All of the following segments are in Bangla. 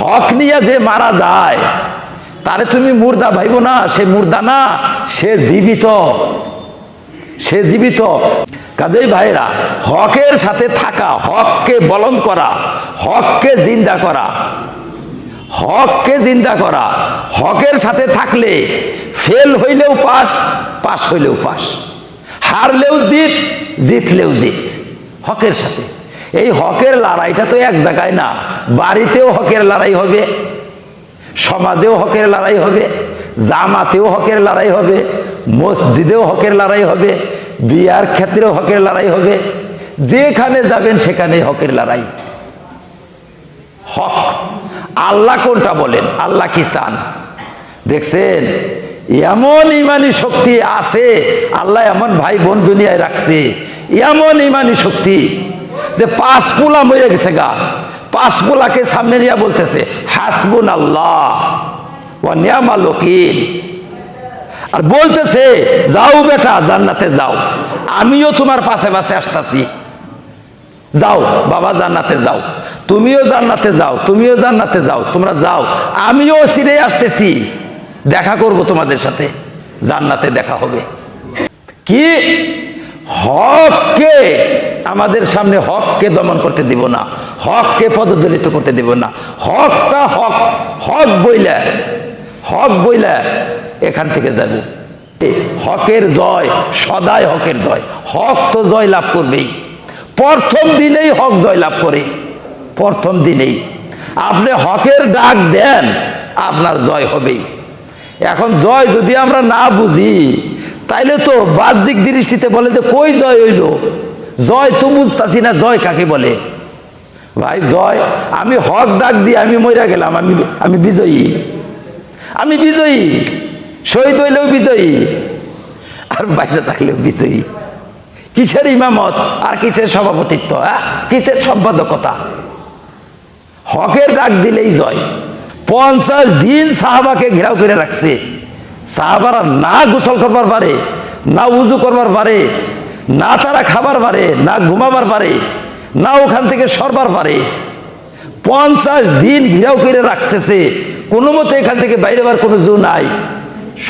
হক নিয়ে যে মারা যায় তারে তুমি মুর্দা ভাইব না, সে মুর্দা না, সে জীবিত, সে জীবিত। কাজেই ভাইরা, হকের সাথে থাকা, হককে বলন করা, হককে জিন্দা করা, হককে জিন্দা করা, হকের সাথে থাকলে ফেল হইলেও পাস, পাস হইলেও পাস, হারলেও জিত, জিতলেও জিত, হকের সাথে। এই হকের লড়াইটা তো এক জায়গায় না, বাড়িতেও হকের লড়াই হবে, সমাজেও হকের লড়াই হবে, জামাতেও হকের লড়াই হবে, মসজিদেও হকের লড়াই হবে, বিয়ার ক্ষেত্রেও হকের লড়াই হবে, যেখানে যাবেন সেখানে হকের লড়াই। হক আল্লাহ কোনটা বলেন, আল্লাহ কি চান দেখছেন? এমন ইমানি শক্তি আছে, আল্লাহ এমন ভাই বোন দুনিয়ায় রাখছে, এমন ইমানি শক্তি যে 5 পোলা মরে গেছে গা, 5 পোলাকে সামনে নিয়ে বলতেছে হাসবুন আল্লাহ ওয়া নি'মাল ওয়াকিল, আর বলতেছে যাও বেটা জান্নাতে যাও, আমিও তোমার পাশে পাশে আসতেছি, যাও বাবা জান্নাতে যাও, তুমিও জান্নাতে যাও, তুমিও জান্নাতে যাও, তোমরা যাও, আমিও সিরে আসতেছি, দেখা করব তোমাদের সাথে, জান্নাতে দেখা হবে। কি হককে আমাদের সামনে, হককে দমন করতে দিব না, হককে পদদলিত করতে দিব না। হকটা হক, হক বইলা, হক বইলা এখান থেকে যাব। হকের জয়, সদাই হকের জয়, হক তো জয় লাভ করবেই, প্রথম দিনেই হক জয় লাভ করে, প্রথম দিনেই আপনি হকের ডাক দেন, আপনার জয় হবেই। এখন জয় যদি আমরা না বুঝি তাইলে তো বাহ্যিক দৃষ্টিতে বলে যে কই জয় হইল, জয় তো বুঝতাছি না, জয় কাকে বলে? ভাই জয়, আমি হক ডাক দিয়ে আমি মইরা গেলাম, আমি বিজয়ী, আমি বিজয়ী, শহীদ হইলেও বিজয়ী, আর বাইসে থাকলেও বিজয়ী। কিসের ইমামত আর কিসের সভাপতিত্ব, কিসের সম্পাদকতা? হকের ডাক দিলেই জয়। 50 দিন সাহাবাকে ঘেরাও করে রাখছে, সাহাবারা না গোসল করবার পারে, না উজু করবার পারে, না তারা খাবার পারে, না ঘুমাবার পারে, না ওখান থেকে সরবার পারে। 50 দিন ঘেরাও করে রাখতেছে, কোনো মতে এখান থেকে বাইরে বার কোনো জো নাই,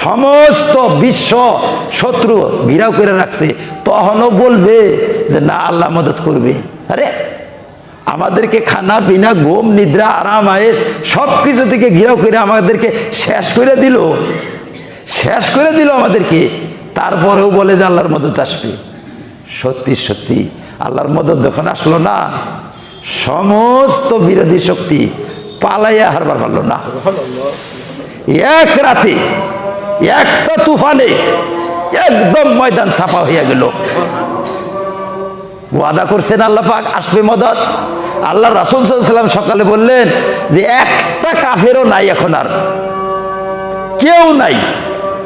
সমস্ত বিশ্ব শত্রু ঘেরাও করে রাখছে, তখনও বলবে যে না আল্লাহ মদত করবে? আরে আমাদেরকে খানা পিনা ঘুম নিদ্রা আরাম আয়েশ সব কিছু থেকে ঘেরাও করে আমাদেরকে শেষ করে দিল, শেষ করে দিল আমাদেরকে, তারপরেও বলে যে আল্লাহর মদত আসবে। সত্যি সত্যি আল্লাহর মদত যখন আসলো না, সমস্ত বিরোধী শক্তি পালাইয়া হারবার পারল না। এক রাতে একটা তুফানে একদম ময়দান ছাপা হইয়া গেল। ওয়াদা করছেন আল্লাহ পাক আসবে মদত। আল্লাহ রাসূল সাল্লাল্লাহু আলাইহি ওয়াসাল্লাম সকালে বললেন যে একটা কাফেরও নাই, এখন আর কেউ নাই,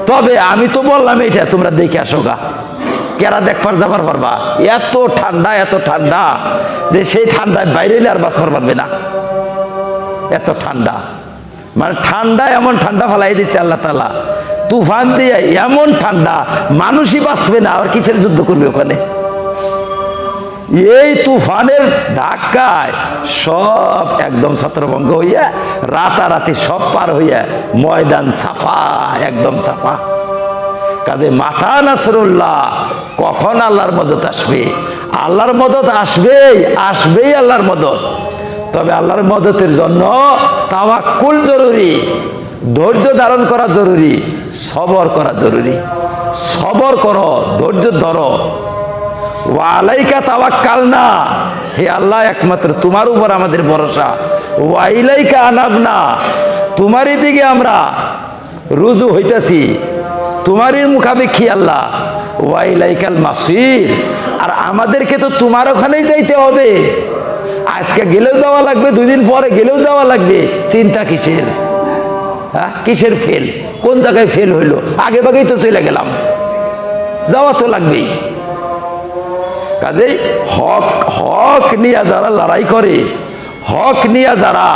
তবে আমি তো বললাম এটা তোমরা দেখে আসো গা, কেরা দেখবার যাবার পারবা? এত ঠান্ডা, এত ঠান্ডা যে সেই ঠান্ডায় বাইরে আর বাঁচবার পারবে না, এত ঠান্ডা, মানে ঠান্ডা এমন ঠান্ডা ফেলাই দিচ্ছে আল্লাহ তাআলা, তুফান দিয়ে এমন ঠান্ডা মানুষই বাঁচবে না, আর কিসের যুদ্ধ করবে ওখানে? এই তুফানের ধাক্কায় সব একদম ছত্রভঙ্গ হইয়া রাতারাতি সব পার হইয়া ময়দান সাফা, একদম সাফা। কাজে মাতা নাসরুল্লাহ, কখন আল্লাহর মদত আসবে? আল্লাহর মদত আসবেই, আসবেই আল্লাহর মদত। তবে আল্লাহর মদতের জন্য তাওয়াক্কুল জরুরি, ধৈর্য ধারণ করা জরুরি, সবর করা জরুরি। সবর করো, ধৈর্য ধরো। ওয়ালাইকা তাওয়াক্কালনা, হে আল্লাহ একমাত্র তোমার উপর আমাদের ভরসা। ওয়াইলাইকা আনাবনা, তোমারই দিকে আমরা রুজু হইতাছি, তোমারই মুখাপেক্ষী আল্লাহ। ওয়াইলাইকাল মাসির, আর আমাদেরকে তো তোমার ওখানেই যাইতে হবে। আজকে গেলেও যাওয়া লাগবে, 2 দিন পরে গেলেও যাওয়া লাগবে, চিন্তা কিসের? হ্যাঁ, কিসের ফেল? কোন জায়গায় ফেল হইলো? আগে ভাগেই তো চলে গেলাম, যাওয়া তো লাগবেই। কাজেই হক, হক নিয়ে যারা লড়াই করে, হক নিয়ে যারা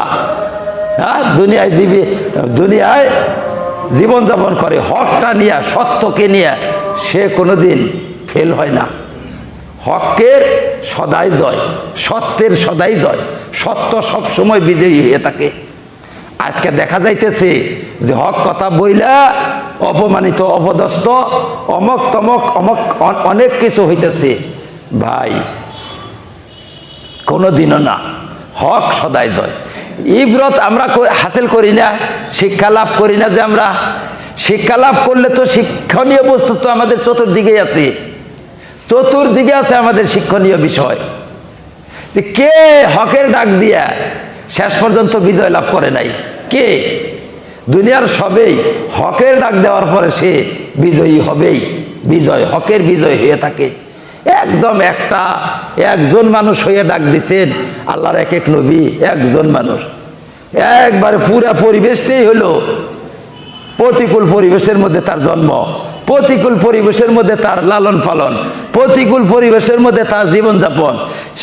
দুনিয়ায় জীবনযাপন করে, হকটা নিয়ে, সত্যকে নিয়ে, সে কোনোদিন ফেল হয় না। হকের সদাই জয়, সত্যের সদাই জয়, সত্য সব সময় বিজয়ী হয়ে থাকে। আজকে দেখা যাইতেছে যে হক কথা বইলা অপমানিত, অপদস্থ, অমক তমক অমক অনেক কিছু হইতেছে। ভাই কোনোদিনও না, হক সদাই জয়। ইবরত আমরা হাসিল করি না, শিক্ষা লাভ করি না। যে আমরা শিক্ষা লাভ করলে তো শিক্ষণীয় বস্তু তো আমাদের চতুর্দিকে আছে, চতুর্দিকে আছে আমাদের শিক্ষণীয় বিষয়। যে কে হকের ডাক দিয়া শেষ পর্যন্ত বিজয় লাভ করে নাই? কে? দুনিয়ার সবেই হকের ডাক দেওয়ার পরে সে বিজয়ী হবেই। বিজয়, হকের বিজয় হয়ে থাকে। একদম একজন মানুষ হয়ে ডাক দিছেন আল্লাহর এক এক নবী, একজন মানুষ। একবারে পুরা পরিবেশটাই হলো প্রতিকূল পরিবেশের মধ্যে তার জন্ম, প্রতিকূল পরিবেশের মধ্যে তার লালন পালন, প্রতিকূল পরিবেশের মধ্যে তার জীবনযাপন।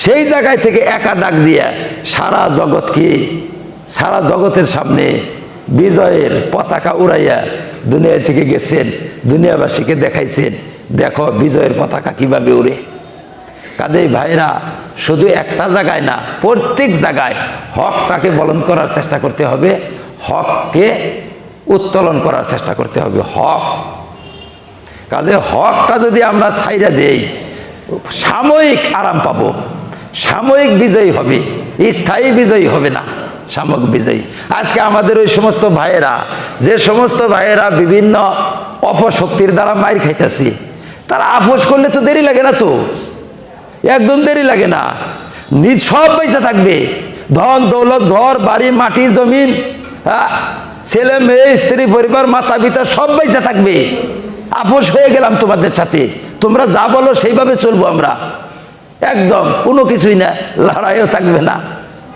সেই জায়গায় থেকে একা ডাক দিয়া সারা জগৎকে, সারা জগতের সামনে বিজয়ের পতাকা উড়াইয়া দুনিয়া থেকে গেছেন, দুনিয়াবাসীকে দেখাইছেন দেখো বিজয়ের পতাকা কিভাবে উড়ে। কাজেই ভাইরা শুধু একটা জায়গায় না, প্রত্যেক জায়গায় হকটাকে বলন করার চেষ্টা করতে হবে, হককে উত্তোলন করার চেষ্টা করতে হবে। হক কাজে হকটা যদি আমরা ছাইরা দেই সাময়িক আরাম পাবো, সাময়িক বিজয়ী হবে, স্থায়ী বিজয়ী হবে না, সাময়িক বিজয়ী। আজকে আমাদের ওই সমস্ত ভাইয়েরা, যে সমস্ত ভাইয়েরা বিভিন্ন অপশক্তির দ্বারা মাইর খাইতেছি, তারা আপোষ করলে তো দেরি লাগে না, তো একদম দেরি লাগে না। নিজ সব পয়সা থাকবে, ধন দৌলত, ঘর বাড়ি, মাটি জমিন, ছেলে মেয়ে, স্ত্রী পরিবার, মাতা পিতা সব পয়সা থাকবে। আপোষ হয়ে গেলাম তোমাদের সাথে, তোমরা যা বলো সেইভাবে চলবো আমরা, একদম কোনো কিছুই না, লড়াইও থাকবে না,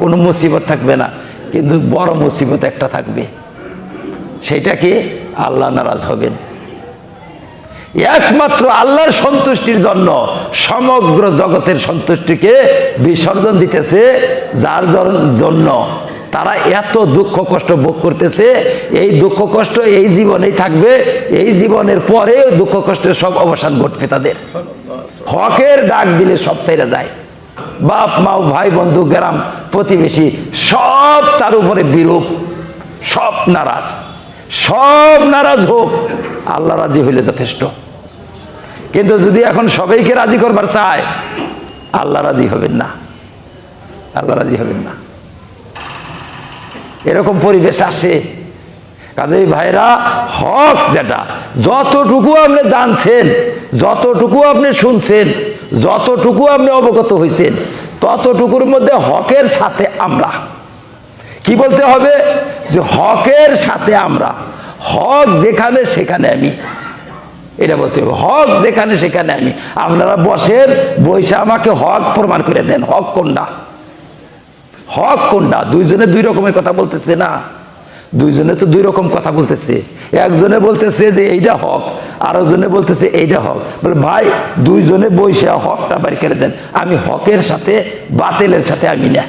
কোনো মুসিবত থাকবে না। কিন্তু বড় মুসিবত একটা থাকবে, সেটা কি? আল্লাহ নারাজ হবেন। একমাত্র আল্লাহর সন্তুষ্টির জন্য সমগ্র জগতের সন্তুষ্টিকে বিসর্জন দিতেছে, যার জন্য তারা এত দুঃখ কষ্ট ভোগ করতেছে। এই দুঃখ কষ্ট এই জীবনেই থাকবে, এই জীবনের পরে দুঃখ কষ্টের সব অবসান ঘটবে তাদের। হকের ডাক দিলে সব ছেড়ে যায়, বাপ মা, ভাই বন্ধু, গ্রাম প্রতিবেশী সব তার উপরে বিরূপ, সব নারাজ, সব নারাজ হোক, আল্লাহ রাজি হইলে যথেষ্ট। কিন্তু যদি এখন সবাইকে রাজি করবার চায়, আল্লাহ রাজি হবেন না, আল্লাহ রাজি হবেন না। এরকম পরিবেশ আসে। কাজেই ভাইরা হক যেটা, যতটুকু আপনি জানছেন, যতটুকু আপনি শুনছেন, যতটুকু আপনি অবগত হয়েছেন, ততটুকুর মধ্যে হকের সাথে আমরা কি বলতে হবে? যে হকের সাথে আমরা, হক যেখানে সেখানে আমি, এটা বলতে হবে। হক যেখানে সেখানে আমি। আপনারা বসেন, বৈশা আমাকে হক প্রমাণ করে দেন, হক কোনটা, হক কোনটা। দুইজনে দুই রকমের কথা বলতেছে না, দুইজনে তো দুই রকম কথা বলতেছে। একজনে বলতেছে যে এইটা হক, আর একজনে বলতেছে এইটা হক। বলে ভাই দুইজনে বৈশা হকটা বাড়ি করে দেন, আমি হকের সাথে বাতিলের সাথে আমি না।